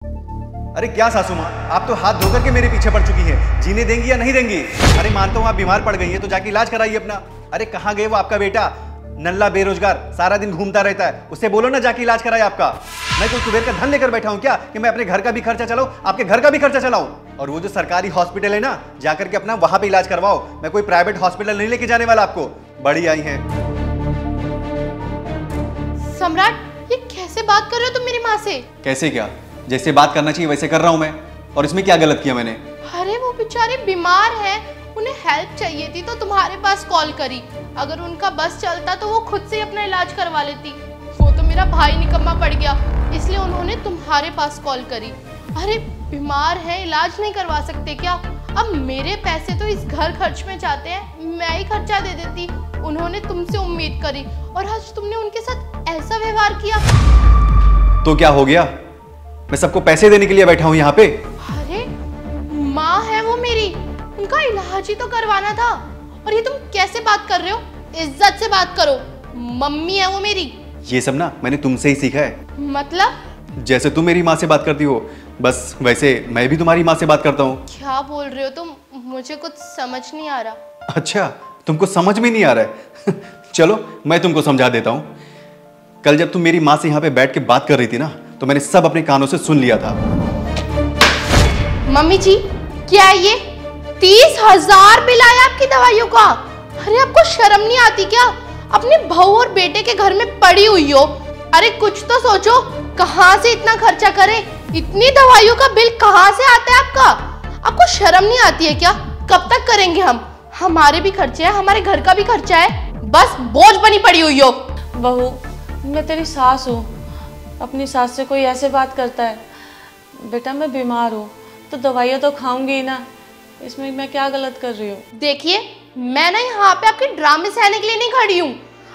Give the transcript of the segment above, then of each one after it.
अरे क्या सासू माँ, आप तो हाथ धोकर के मेरे पीछे पड़ चुकी हैं। जीने देंगी या नहीं देंगी? अरे मानता हूँ आप बीमार पड़ गई हैं तो जाके इलाज कराइए अपना। अरे कहाँ गए वो आपका बेटा, नल्ला बेरोजगार, सारा दिन घूमता रहता है, उससे बोलो ना जाके इलाज कराए आपका। मैं कोई कुबेर का धन लेकर बैठा हूँ क्या कि मैं अपने घर का भी खर्चा चलाऊं, आपके घर का भी खर्चा चलाऊं? और वो जो सरकारी हॉस्पिटल है ना, जाकर के अपना वहां पे इलाज करवाओ। मैं कोई प्राइवेट हॉस्पिटल नहीं लेके जाने वाला आपको। बड़ी आई है। सम्राट, ये कैसे बात कर रहे हो तुम मेरी माँ से? कैसे क्या? जैसे बात करना चाहिए वैसे कर रहा हूं मैं। और इसमें क्या गलत किया मैंने? अरे वो बेचारे बीमार हैं, उन्हें हेल्प चाहिए थी तो तुम्हारे पास कॉल करी। अगर उनका बस चलता तो वो खुद से अपना इलाज करवा लेती। वो तो मेरा भाई निकम्मा पड़ गया, इसलिए उन्होंने तुम्हारे पास कॉल करी। अरे बीमार है, इलाज नहीं करवा सकते क्या? अब मेरे पैसे तो इस घर खर्च में जाते हैं, मैं ही खर्चा दे देती। उन्होंने तुमसे उम्मीद करी और आज तुमने उनके साथ ऐसा व्यवहार किया। तो क्या हो गया? मैं सबको पैसे देने के लिए बैठा हूं यहाँ पे। अरे माँ है वो मेरी, उनका इलाज ही तो करवाना था। और ये तुम कैसे बात कर रहे हो? इज्जत से बात करो, मम्मी है वो मेरी। ये सब ना मैंने तुमसे ही सीखा है। मतलब? जैसे तुम मेरी माँ से बात करती हो, बस वैसे मैं भी तुम्हारी माँ से बात करता हूँ। क्या बोल रहे हो तुम? मुझे कुछ समझ नहीं आ रहा। अच्छा, तुमको समझ में नहीं आ रहा है? चलो मैं तुमको समझा देता हूँ। कल जब तुम मेरी माँ से यहाँ पे बैठ के बात कर रही थी ना, तो मैंने सब अपने कानों से सुन लिया था। मम्मी जी, क्या है ये? 30,000 बिल आया आपकी दवाइयों का? अरे आपको शर्म नहीं आती क्या? अपने बहू और बेटे के घर में पड़ी हुई हो। अरे कुछ तो सोचो, कहाँ से इतना खर्चा करे? इतनी दवाइयों का बिल कहाँ से आता है आपका? आपको शर्म नहीं आती है क्या? कब तक करेंगे हम? हमारे भी खर्चे हैं, हमारे घर का भी खर्चा है, बस बोझ बनी पड़ी हुई हो। बहू, मैं तेरी सास हूँ, अपनी सास से कोई ऐसे बात करता है? बेटा मैं बीमार हूँ तो दवाइयाँ तो खाऊंगी ही ना, इसमें मैं क्या गलत कर रही हूँ? देखिए, मैं ना यहाँ पे आपके ड्रामे सहने के लिए नहीं खड़ी हूँ।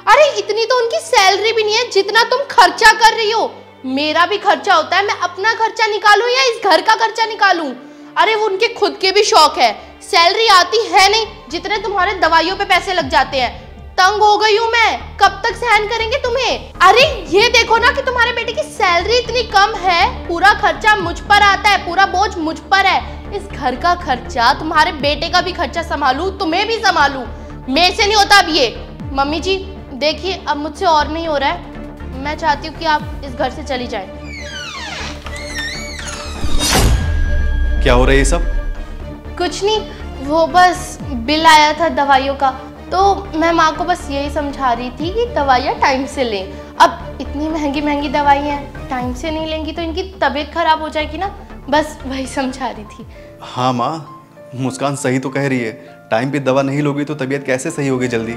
अरे इतनी तो उनकी सैलरी भी नहीं है जितना तुम खर्चा कर रही हो। मेरा भी खर्चा होता है, मैं अपना खर्चा निकालूं या इस घर का खर्चा निकालूं? अरे वो उनके खुद के भी शौक है, सैलरी आती है नहीं जितने तुम्हारे दवाइयों पे पैसे लग जाते हैं। तंग हो गई हूँ मैं, कब तक सहन करेंगे तुम्हें? अरे ये देखो ना कि तुम्हारे बेटे की सैलरी इतनी कम है, पूरा खर्चा मुझ पर आता है, पूरा बोझ मुझ पर है। इस घर का खर्चा, तुम्हारे बेटे का भी खर्चा संभालूं, तुम्हें भी संभालूं, मेरे से नहीं होता अब ये। मम्मी जी देखिए, अब मुझसे और नहीं हो रहा है, मैं चाहती हूँ कि आप इस घर से चली जाएं। क्या हो रहा है ये सब? कुछ नहीं, वो बस बिल आया था दवाइयों का, तो मैं माँ को बस यही समझा रही थी कि दवाइयाँ टाइम से लें। अब इतनी महंगी महंगी दवाइयाँ हैं, टाइम से नहीं लेंगी तो इनकी तबीयत खराब हो जाएगी ना, बस वही समझा रही थी। हाँ माँ, मुस्कान सही तो कह रही है। टाइम पे दवा नहीं लोगी तो तबीयत कैसे सही होगी जल्दी?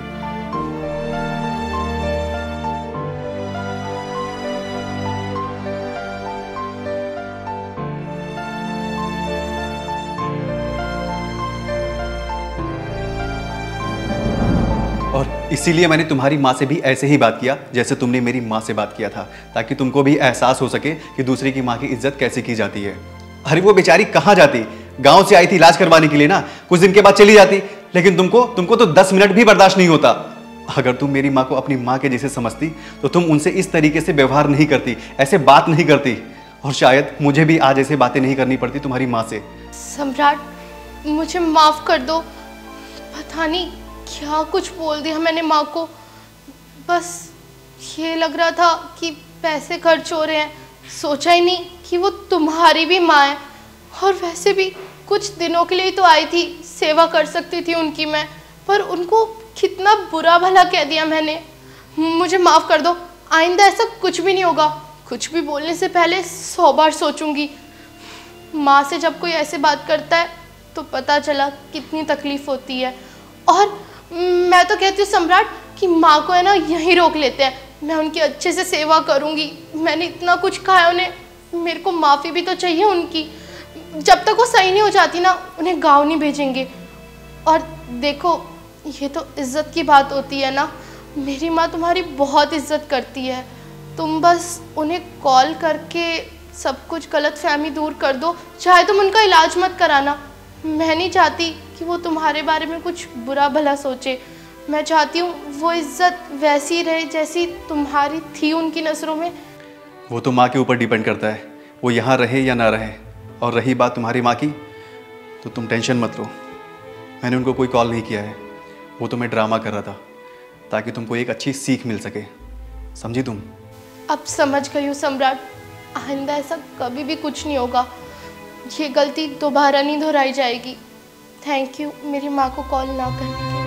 और इसीलिए मैंने तुम्हारी माँ से भी ऐसे ही बात किया जैसे तुमने मेरी माँ से बात किया था, ताकि तुमको भी एहसास हो सके कि दूसरे की माँ की इज्जत कैसे की जाती है। अरे वो बेचारी कहाँ जाती, गांव से आई थी इलाज करवाने के लिए ना, कुछ दिन के बाद चली जाती, लेकिन तुमको तो 10 मिनट भी बर्दाश्त नहीं होता। अगर तुम मेरी माँ को अपनी माँ के जैसे समझती तो तुम उनसे इस तरीके से व्यवहार नहीं करती, ऐसे बात नहीं करती, और शायद मुझे भी आज ऐसे बातें नहीं करनी पड़ती तुम्हारी माँ से। सम्राट, मुझे माफ कर दो, पता नहीं क्या कुछ बोल दिया मैंने माँ को। बस ये लग रहा था कि पैसे खर्च हो रहे हैं, सोचा ही नहीं कि वो तुम्हारी भी माँ है। और वैसे भी कुछ दिनों के लिए तो आई थी, सेवा कर सकती थी उनकी मैं, पर उनको कितना बुरा भला कह दिया मैंने। मुझे माफ़ कर दो, आइंदा ऐसा कुछ भी नहीं होगा। कुछ भी बोलने से पहले 100 बार सोचूंगी। माँ से जब कोई ऐसे बात करता है तो पता चला कितनी तकलीफ़ होती है। और मैं तो कहती हूँ सम्राट कि माँ को है ना यहीं रोक लेते हैं, मैं उनकी अच्छे से सेवा करूँगी। मैंने इतना कुछ कहा है उन्हें, मेरे को माफ़ी भी तो चाहिए उनकी। जब तक वो सही नहीं हो जाती ना, उन्हें गाँव नहीं भेजेंगे। और देखो, ये तो इज़्ज़त की बात होती है ना, मेरी माँ तुम्हारी बहुत इज़्ज़त करती है। तुम बस उन्हें कॉल करके सब कुछ गलतफहमी दूर कर दो, चाहे तुम उनका इलाज मत कराना। मैं नहीं चाहती कि वो तुम्हारे बारे में कुछ बुरा भला सोचे। मैं चाहती हूँ वो इज्जत वैसी रहे जैसी तुम्हारी थी उनकी नज़रों में। वो तो माँ के ऊपर डिपेंड करता है, वो यहाँ रहे या ना रहे। और रही बात तुम्हारी माँ की, तो तुम टेंशन मत लो, मैंने उनको कोई कॉल नहीं किया है। वो तो मैं ड्रामा कर रहा था ताकि तुमको एक अच्छी सीख मिल सके, समझी तुम? अब समझ गई हूँ सम्राट, आइंदा ऐसा कभी भी कुछ नहीं होगा, ये गलती दोबारा नहीं दोहराई जाएगी। थैंक यू मेरी माँ को कॉल ना करने के लिए।